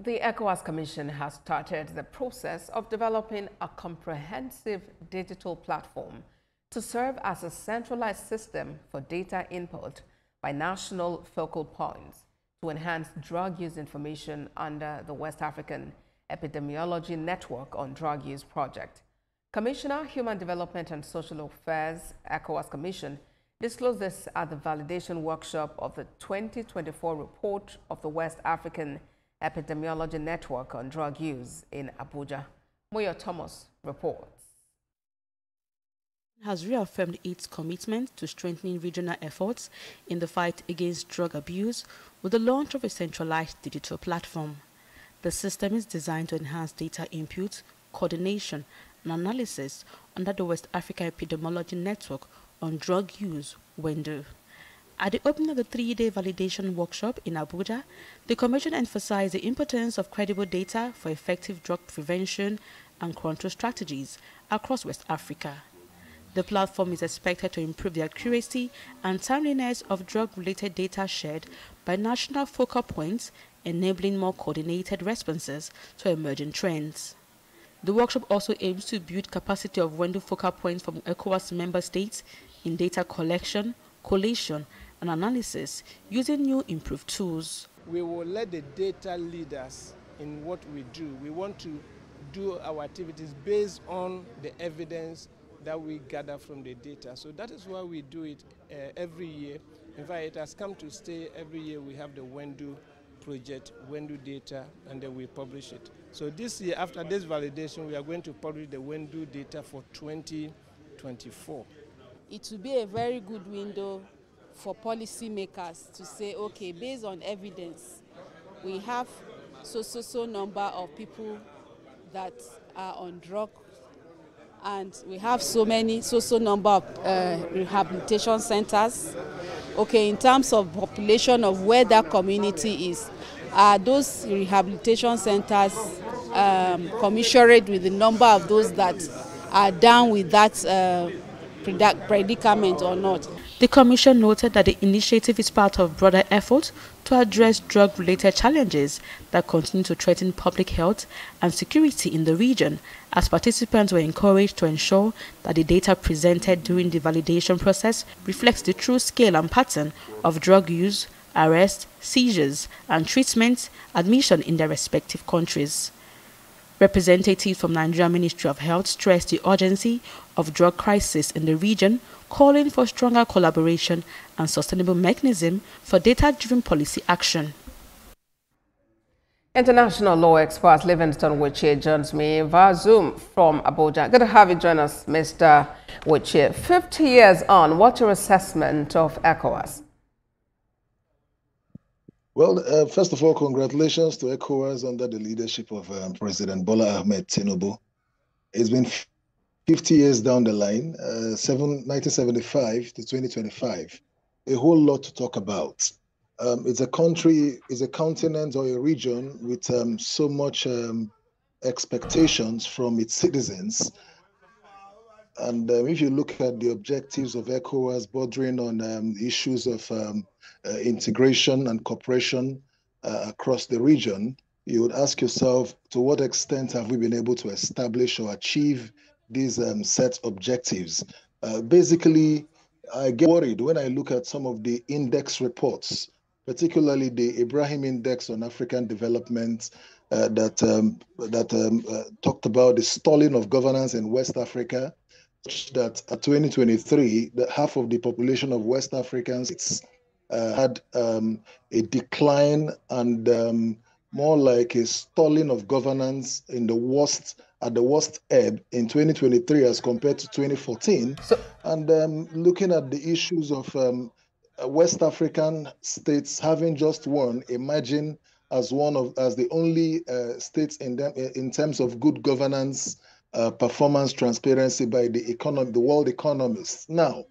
The ECOWAS Commission has started the process of developing a comprehensive digital platform to serve as a centralized system for data input by national focal points to enhance drug use information under the West African Epidemiology Network on Drug Use Project. Commissioner, Human Development and Social Affairs, ECOWAS Commission, disclosed this at the validation workshop of the 2024 report of the West African Epidemiology Network on Drug Use in Abuja. Moyo Thomas reports. Has reaffirmed its commitment to strengthening regional efforts in the fight against drug abuse with the launch of a centralized digital platform. The system is designed to enhance data input, coordination, and analysis under the West African Epidemiology Network on Drug Use, WENDU. At the opening of the 3-day validation workshop in Abuja, the Commission emphasized the importance of credible data for effective drug prevention and control strategies across West Africa. The platform is expected to improve the accuracy and timeliness of drug-related data shared by national focal points, enabling more coordinated responses to emerging trends. The workshop also aims to build capacity of WENDU focal points from ECOWAS member states in data collection, collation, and analysis using new improved tools. We will let the data lead us in what we do. We want to do our activities based on the evidence that we gather from the data. So that is why we do it every year. In fact, it has come to stay. Every year we have the WENDU project, WENDU data, and then we publish it. So this year, after this validation, we are going to publish the WENDU data for 2024. It will be a very good window for policymakers to say, okay, based on evidence, we have so number of people that are on drug, and we have so number of rehabilitation centers. Okay, in terms of population of where that community is, are those rehabilitation centers commensurate with the number of those that are down with that predicament or not? The Commission noted that the initiative is part of broader efforts to address drug-related challenges that continue to threaten public health and security in the region, as participants were encouraged to ensure that the data presented during the validation process reflects the true scale and pattern of drug use, arrest, seizures, and treatment admission in their respective countries. Representatives from Nigeria Ministry of Health stressed the urgency of drug crisis in the region, calling for stronger collaboration and sustainable mechanism for data-driven policy action. International law expert Livingston Wichie joins me via Zoom from Abuja. Good to have you join us, Mr. Wichie. 50 years on, what's your assessment of ECOWAS? Well, first of all, congratulations to ECOWAS under the leadership of President Bola Ahmed Tinubu. It's been 50 years down the line, 1975 to 2025, a whole lot to talk about. It's a country, it's a continent or a region with so much expectations from its citizens. And if you look at the objectives of ECOWAS bordering on issues of integration and cooperation across the region, you would ask yourself, to what extent have we been able to establish or achieve these set objectives? Basically, I get worried when I look at some of the index reports, particularly the Ibrahim Index on African Development that talked about the stalling of governance in West Africa, that at 2023, that half of the population of West Africans had a decline and more like a stalling of governance in the worst ebb in 2023 as compared to 2014. And looking at the issues of West African states having just won, imagine as the only states in terms of good governance, performance, transparency by the world economists. Now,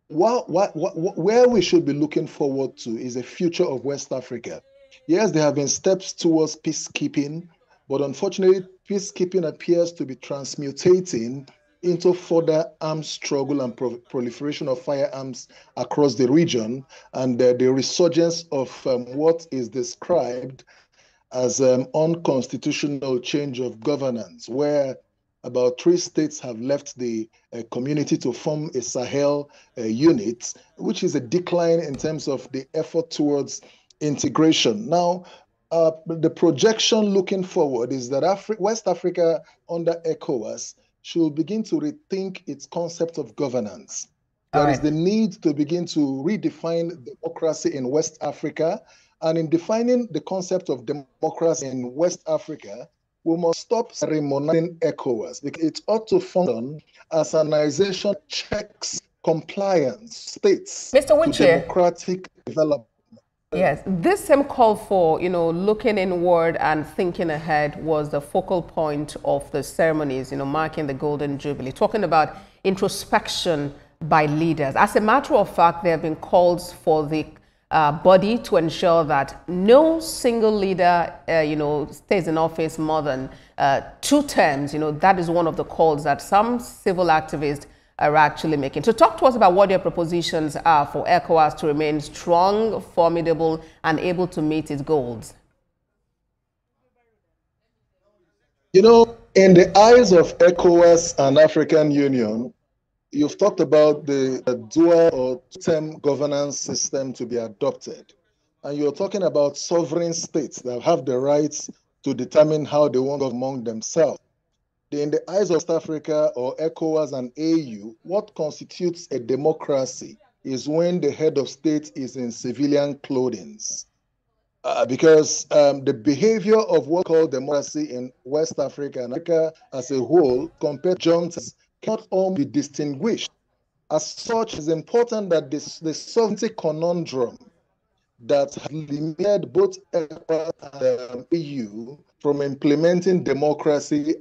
where we should be looking forward to is a future of West Africa. Yes, there have been steps towards peacekeeping, but unfortunately, peacekeeping appears to be transmutating into further arms struggle and proliferation of firearms across the region, and the resurgence of what is described as unconstitutional change of governance, where about 3 states have left the community to form a Sahel unit, which is a decline in terms of the effort towards integration. Now, the projection looking forward is that West Africa under ECOWAS should begin to rethink its concept of governance. There is the need to begin to redefine democracy in West Africa. And in defining the concept of democracy in West Africa, we must stop ceremonializing ECOWAS, because it ought to function as an organization that checks compliance states to democratic development. Yes, this same call for, looking inward and thinking ahead was the focal point of the ceremonies, marking the Golden Jubilee, talking about introspection by leaders. As a matter of fact, there have been calls for the body to ensure that no single leader, stays in office more than 2 terms. That is one of the calls that some civil activists are actually making. To talk to us about what your propositions are for ECOWAS to remain strong, formidable, and able to meet its goals. In the eyes of ECOWAS and African Union, you've talked about the dual or two-term governance system to be adopted. And you're talking about sovereign states that have the rights to determine how they want to govern among themselves. In the eyes of West Africa or ECOWAS and AU, what constitutes a democracy is when the head of state is in civilian clothing. Because the behavior of what we call democracy in West Africa and Africa as a whole, compared to juntas, cannot all be distinguished. As such, it's important that the sovereignty conundrum that has limited both ECOWAS and EU from implementing democracy,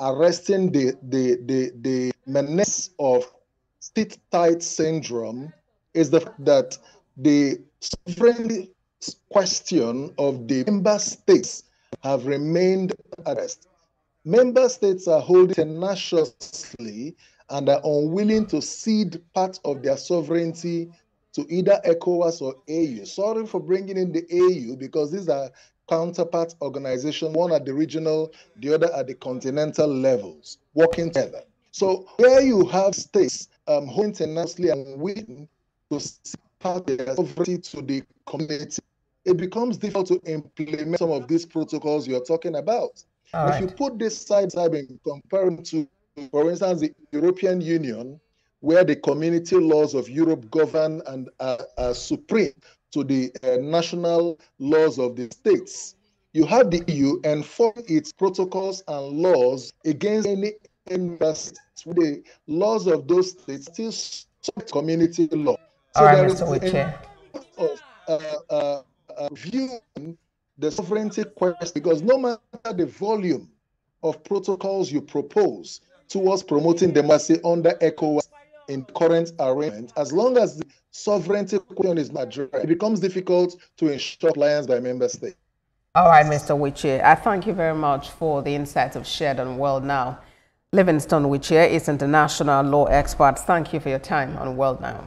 arresting the menace of state-tight syndrome, is the fact that the sovereignty question of the member states have remained unaddressed. Member states are holding tenaciously and are unwilling to cede part of their sovereignty to either ECOWAS or AU. Sorry for bringing in the AU, because these are counterpart organizations, one at the regional, the other at the continental levels, working together. So where you have states holding tenaciously and willing to cede part of their sovereignty to the community, it becomes difficult to implement some of these protocols you're talking about. If you put this side by side in comparison to, for instance, the European Union, where the community laws of Europe govern and are supreme to the national laws of the states, you have the EU enforce its protocols and laws against any member states. The laws of those states still subject community law. So there is viewing the sovereignty question, because no matter the volume of protocols you propose towards promoting democracy under ECOWAS in current arrangement, as long as the sovereignty question is not addressed, it becomes difficult to ensure compliance by member states. All right, Mr. Wichie, I thank you very much for the insights of shared on World Now. Livingstone Wichie is international law expert. Thank you for your time on World Now.